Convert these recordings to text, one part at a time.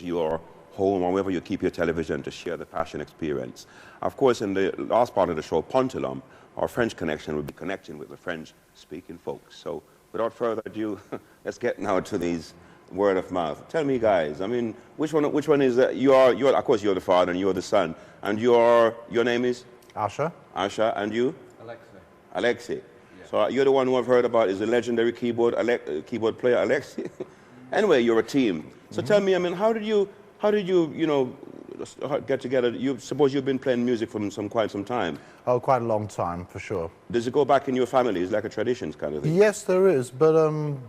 to your home or wherever you keep your television to share the passion experience. Of course, in the last part of the show, Pontelum, our French connection will be connecting with the French-speaking folks. So without further ado, let's get now to these word of mouth. Tell me, guys, I mean, which one is you're of course you're the father and you're the son, and your name is Asha. Asha, and you? Alexei. Yeah. So you're the one who I've heard about is the legendary keyboard player Alexei. Anyway, you're a team. So tell me, I mean, how did you get together? You suppose you've been playing music for quite some time. Oh, quite a long time, for sure. Does it go back in your family? Is it like a traditions kind of thing? Yes, there is, but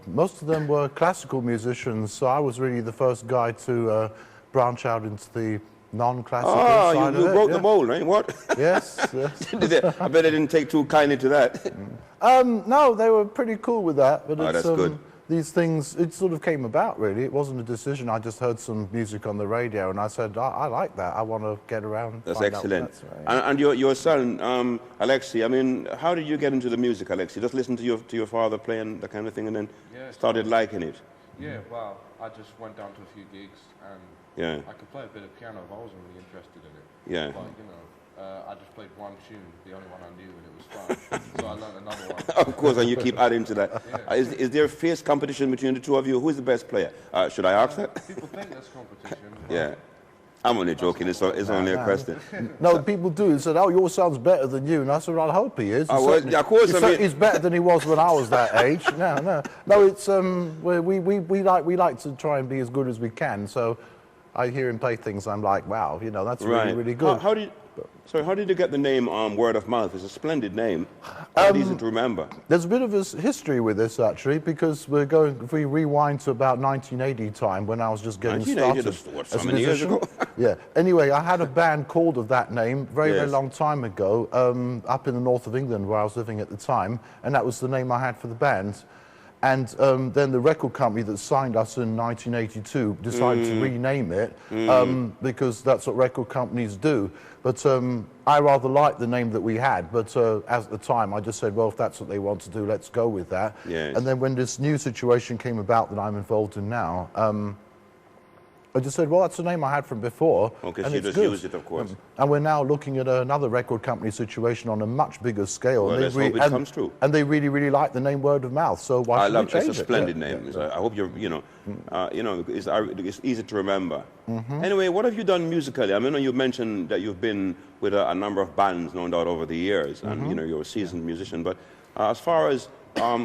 most of them were classical musicians, so I was really the first guy to branch out into the non-classical side of it. You broke the mold, right? What? Yes, yes. I bet they didn't take too kindly to that. No, they were pretty cool with that. But that's good. These things, it sort of came about, really. It wasn't a decision. I just heard some music on the radio, and I said, I like that. I want to get around. That's excellent. And your son, Alexei, I mean, how did you get into the music, Alexei? Just listen to your father playing that kind of thing and then started liking it? Yeah, well, I just went down to a few gigs, and I could play a bit of piano, but I wasn't really interested in it. Yeah. But, I just played one tune, the only one I knew, and it was fun. So I learned another one. Of course, and you keep adding to that. Yeah. Is there a fierce competition between the two of you? Who is the best player? Should I ask that? People think there's competition. Yeah. I'm only joking. It's only a question. No, people do. They said, "Oh, yours sounds better than you," and I said, "Well, I hope he is." Of course, he's better than he was when I was that age. No. It's we like to try and be as good as we can. So I hear him play things, I'm like, wow, that's really good. How did you get the name Word of Mouth? It's a splendid name. Quite easy to remember. There's a bit of a history with this, actually, because if we rewind to about 1980 time, when I was just getting started. 1980, how many years ago? Yeah. Anyway, I had a band called of that name very long time ago, up in the north of England where I was living at the time, and that was the name I had for the band. And then the record company that signed us in 1982 decided to rename it because that's what record companies do. But I rather liked the name that we had. But at the time, I just said, well, if that's what they want to do, let's go with that. Yes. And then when this new situation came about that I'm involved in now, I just said, well, that's the name I had from before. Okay, and so you it's just good. used it, of course. And we're now looking at another record company situation on a much bigger scale. Well, let's hope it comes true. And they really like the name Word of Mouth. So why should we change it? It's a splendid name. I hope it's easy to remember. Anyway, what have you done musically? I mean, you mentioned that you've been with a number of bands, no doubt, over the years, and you're a seasoned musician. But as far as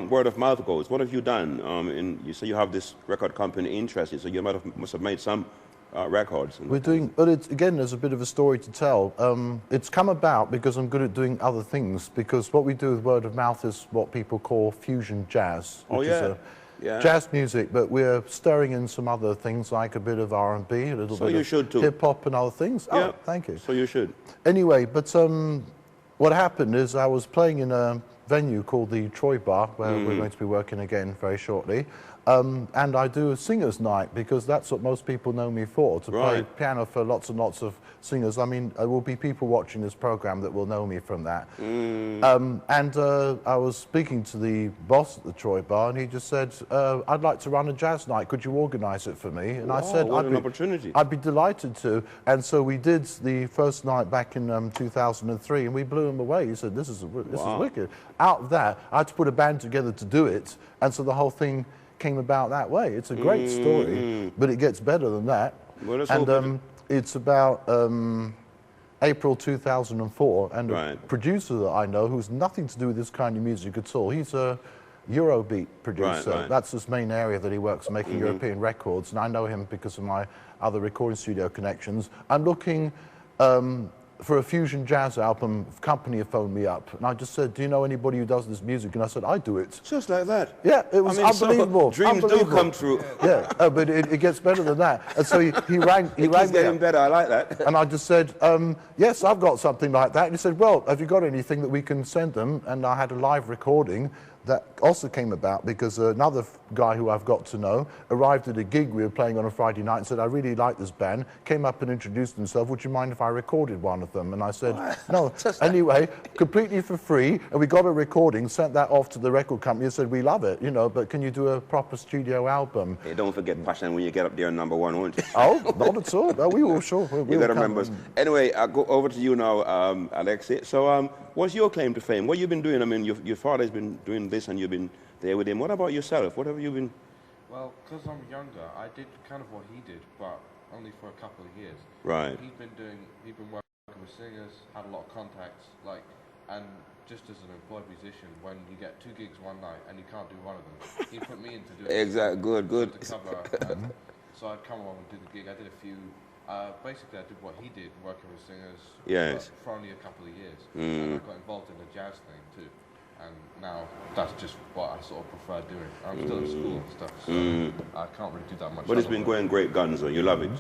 word of mouth goes, what have you done? You say you have this record company interested, so you must have made some records. We're doing, but again, there's a bit of a story to tell. It's come about because I'm good at doing other things, because what we do with word of mouth is what people call fusion jazz, which is jazz music, but we're stirring in some other things like a bit of R&B, a little bit of hip-hop and other things. Yeah. Oh, thank you. So you should. Anyway, but what happened is I was playing in a venue called the Troy Bar, where we're going to be working again very shortly. And I do a singer's night because that's what most people know me for, to play piano for lots and lots of singers. I mean, there will be people watching this program that will know me from that. I was speaking to the boss at the Troy Bar, and he just said, I'd like to run a jazz night. Could you organise it for me? And I said, opportunity. I'd be delighted to. And so we did the first night back in 2003, and we blew him away. He said, this is wicked. Out of that, I had to put a band together to do it, and so the whole thing came about that way. It's a great story, but it gets better than that. Well, and it's about April 2004, and a producer that I know who's nothing to do with this kind of music at all. He's a Eurobeat producer. That's his main area that he works, making European records, and I know him because of my other recording studio connections. I'm looking for a fusion jazz album. Company have phoned me up, and I just said, do you know anybody who does this music? And I said, I do it. Just like that. Yeah, it was unbelievable. So dreams do come true. Yeah, but it gets better than that. And so he rang me getting better, I like that. And I just said, yes, I've got something like that. And he said, well, have you got anything that we can send them? And I had a live recording that also came about because another guy who I've got to know arrived at a gig we were playing on a Friday night and said, I really like this band, came up and introduced himself, would you mind if I recorded one of them? And I said, no. Anyway, completely for free, and we got a recording, sent that off to the record company and said, we love it, you know, but can you do a proper studio album? Hey, don't forget Passion when you get up there #1, won't you? Oh, not at all. No, we will, sure. You got to remember. Anyway, I'll go over to you now, Alexi. So, what's your claim to fame? What have you been doing? I mean, your father's been doing this and you've been there with him. What about yourself? What have you been? Well, because I'm younger, I did kind of what he did, but only for a couple of years. Right. He'd been working with singers, had a lot of contacts, and just as an employed musician, when you get 2 gigs one night and you can't do one of them, he put me in to do it. Exactly. Good. To cover. So I'd come along and do the gig. I did a few. Basically, I did what he did, working with singers. Yes. For only a couple of years, and I got involved in the jazz thing too. And now that's just what I sort of prefer doing. I'm still at school and stuff, so I can't really do that much. But it's been going great guns, though. You love it.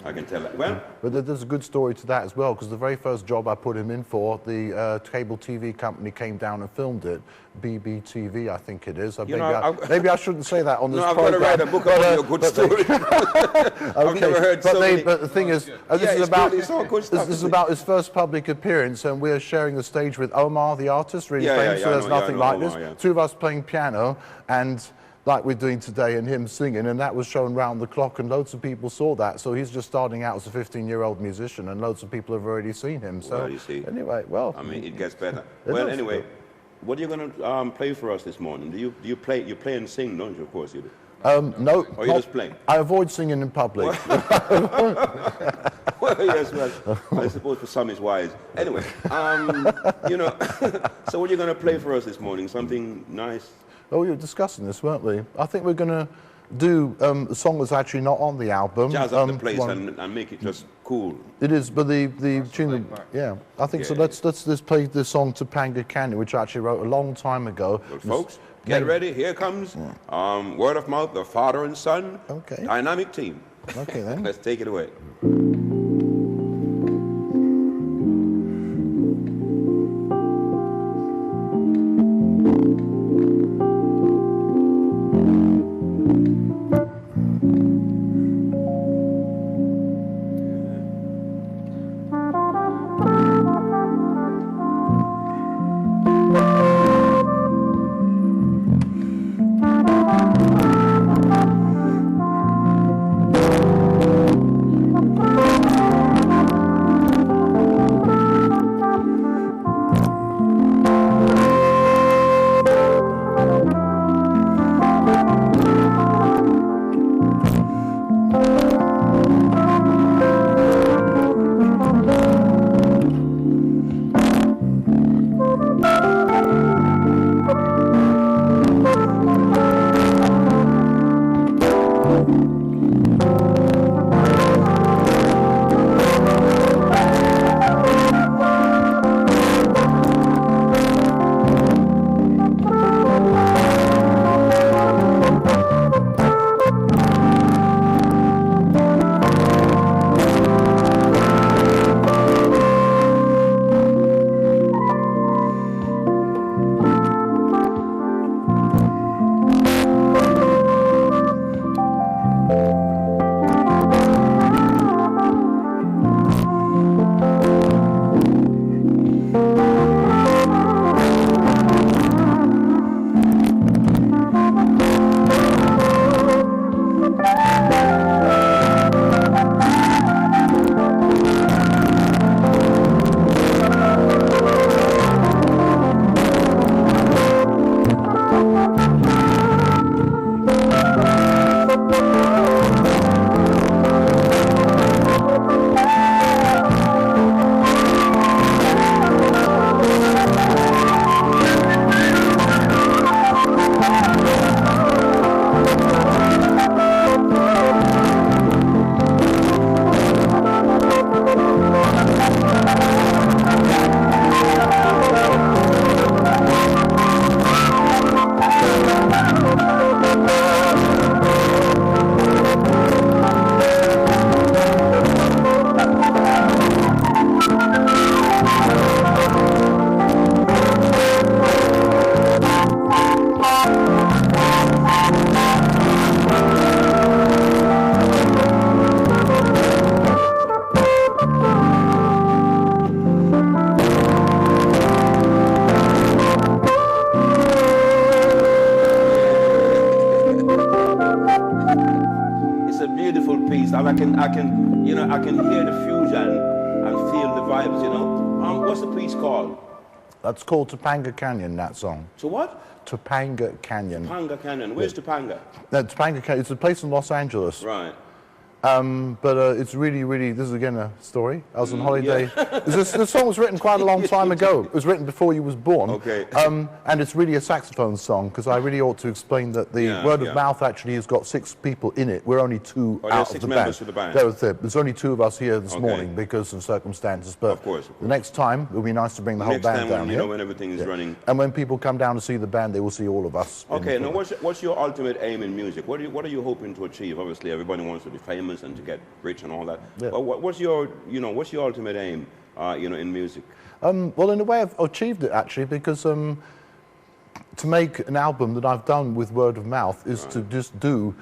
I can tell that. Well, but there's a good story to that as well, because the very first job I put him in for, the cable TV company came down and filmed it. BBTV, I think it is. Maybe I shouldn't say that on this program. I've got to write a book about your good story. I've never heard so many. But the thing is, this is about his first public appearance, and we're sharing the stage with Omar, the artist, really famous, so there's nothing like this. Yeah. 2 of us playing piano, and like we're doing today, and him singing, and that was shown round the clock, and loads of people saw that. So he's just starting out as a 15-year-old musician, and loads of people have already seen him. So you see. Anyway, well, I mean, it gets better. Well, anyway, what are you going to play for us this morning? Do you play? You play and sing, don't you? Of course you do. No. Or you just play? I avoid singing in public. Well, yes, well, I suppose for some it's wise. Anyway, you know, so what are you going to play for us this morning? Something nice? Oh, we were discussing this, weren't we? I think we're going to do a song that's actually not on the album. Jazz up the place and make it just cool. It is, but the tune, yeah, I think so. Let's play this song Topanga Canyon, which I actually wrote a long time ago. Well, folks, get ready. Here comes Word of Mouth, the father and son. Okay. Dynamic team. Okay, then. Let's take it away. beautiful piece. And I can, you know, I can hear the fusion and feel the vibes, you know. What's the piece called? That's called Topanga Canyon, that song. So what? Topanga Canyon. Topanga Canyon. Where's Topanga? Topanga Canyon, it's a place in Los Angeles. Right. But it's really, really, this is again a story. I was on holiday. This song was written quite a long time ago. It was written before you was born. Okay. And it's really a saxophone song, because I really ought to explain that the word of mouth actually has got 6 people in it. We're only 2 out of the band. To the band. There's only 2 of us here this morning because of circumstances. But of course. The next time, it would be nice to bring the whole band down here. You know, when everything is running. And when people come down to see the band, they will see all of us. Okay, now what's your ultimate aim in music? What are you hoping to achieve? Obviously, everybody wants to be famous and to get rich and all that. Yeah. But what's your ultimate aim, in music? Well, in a way, I've achieved it actually, because to make an album that I've done with word of mouth is to just do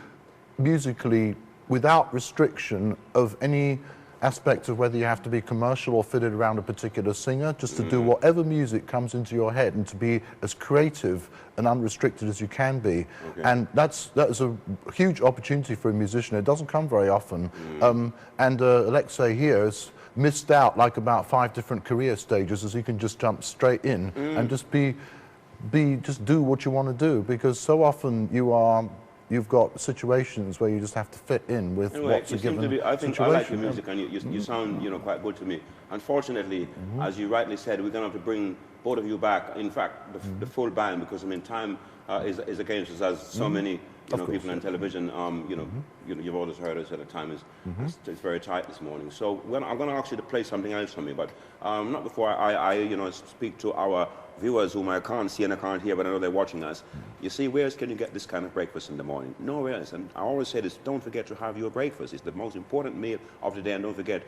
musically without restriction of any aspect of whether you have to be commercial or fitted around a particular singer, just to do whatever music comes into your head and to be as creative and unrestricted as you can be. Okay. And that is a huge opportunity for a musician. It doesn't come very often. And Alexei here has missed out like about 5 different career stages, as he can just jump straight in and just just do what you want to do, because so often you've got situations where you just have to fit in with what's a given I think situation. I like your music, and you sound, quite good to me. Unfortunately, as you rightly said, we're going to have to bring both of you back. In fact, the full band, because I mean, time is against us, as so many people on television. You've always heard us at the time it's very tight this morning. So I'm going to ask you to play something else for me, but not before I speak to our viewers whom I can't see and I can't hear, but I know they're watching us. You see, where else can you get this kind of breakfast in the morning? Nowhere else. And I always say this, don't forget to have your breakfast. It's the most important meal of the day, and don't forget,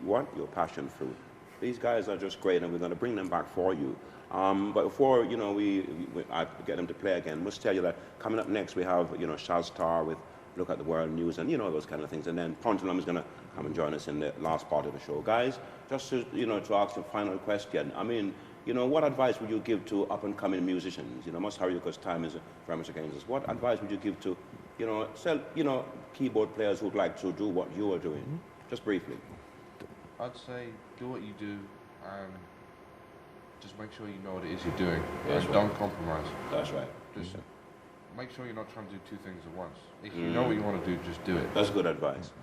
your passion fruit. These guys are just great, and we're going to bring them back for you. But before, I get them to play again, I must tell you that coming up next, we have, Shazstar with Look at the World News and, those kind of things. And then Pontalum is going to come and join us in the last part of the show. Guys, just to, to ask the final question, I mean, what advice would you give to up-and-coming musicians? Must hurry because time is very much against us. What advice would you give to, keyboard players who'd like to do what you are doing? Just briefly. I'd say do what you do and just make sure you know what it is you're doing. That's and right. Don't compromise. That's right. Just make sure you're not trying to do 2 things at once. If you know what you want to do, just do it. That's good advice.